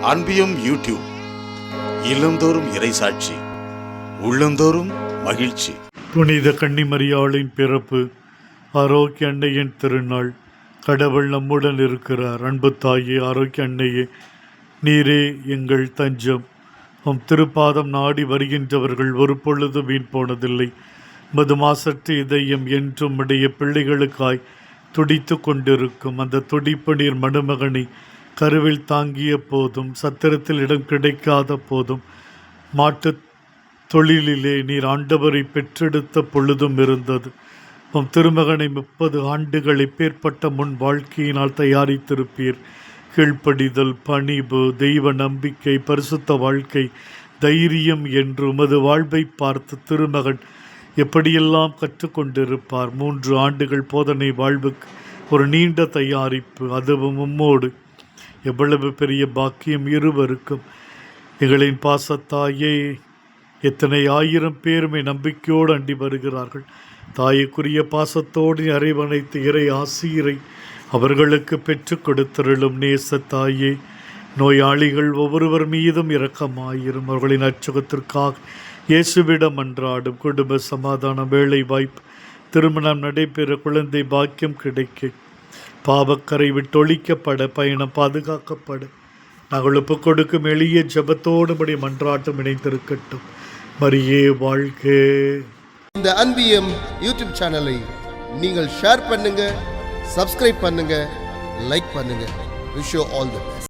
அன்பியும் YouTube இல்லந்தோறும் இறைசாட்சி, உள்ளந்தோறும் மகிழ்ச்சி. புனித கன்னிமரியாளின் பிறப்பு, ஆரோக்கிய அன்னையின் திருநாள். கடவுள் நம்முடன் இருக்கிறார். அன்பு தாயே, ஆரோக்கிய அன்னையே, நீரே எங்கள் தஞ்சம். உம் திருப்பாதம் நாடி வருகின்றவர்கள் ஒரு பொழுது வீண் போனதில்லை. மது மாசற்ற இதயம் என்றும் உடைய பிள்ளைகளுக்காய் துடித்து கொண்டிருக்கும். அந்த துடிப்பு நீர் மணமகனை கருவில் தாங்கிய போதும், சத்திரத்தில் இடம் கிடைக்காத போதும், மாட்டு தொழிலிலே நீர் ஆண்டவரை பெற்றெடுத்த பொழுதும் இருந்தது. உம் திருமகனை 30 ஆண்டுகள் எப்பேற்பட்ட முன் வாழ்க்கையினால் தயாரித்திருப்பீர். கீழ்ப்படிதல், பணிவு, தெய்வ நம்பிக்கை, பரிசுத்த வாழ்க்கை, தைரியம் என்று உமது வாழ்வை பார்த்து திருமகன் எப்படியெல்லாம் கற்றுக்கொண்டிருப்பார். 3 ஆண்டுகள் போதனை வாழ்வுக்கு ஒரு நீண்ட தயாரிப்பு, அதுவும் உம்மோடு. எவ்வளவு பெரிய பாக்கியம் இருவருக்கும். எங்களின் பாசத்தாயே, எத்தனை 1000 பேருமே நம்பிக்கையோடு அண்டி வருகிறார்கள். தாய்க்குரிய பாசத்தோடு அரவணைத்து இறை ஆசீரை அவர்களுக்கு பெற்றுக் கொடுத்தருளும் நேச தாயே. நோயாளிகள் ஒவ்வொருவர் மீதும் இரக்கமாயிரும். அவர்களின் அச்சுகத்திற்காக இயேசுவிடம் அன்றாடும். குடும்ப சமாதானம், வேலை வாய்ப்பு, திருமணம் நடைபெற, குழந்தை பாக்கியம் கிடைக்க, பாவக்கரை விட்டொழிக்கப்பட, பயணம் பாதுகாக்கப்பட, நாங்கள் ஒப்புக் கொடுக்கும் எளிய ஜபத்தோடு படி மன்றாட்டம் இணைந்திருக்கட்டும். மரியே வாழ்க. இந்த அன்பியம் யூடியூப் சேனலை நீங்கள் ஷேர் பண்ணுங்க, சப்ஸ்கிரைப் பண்ணுங்க, லைக் பண்ணுங்க. Wish you all the best.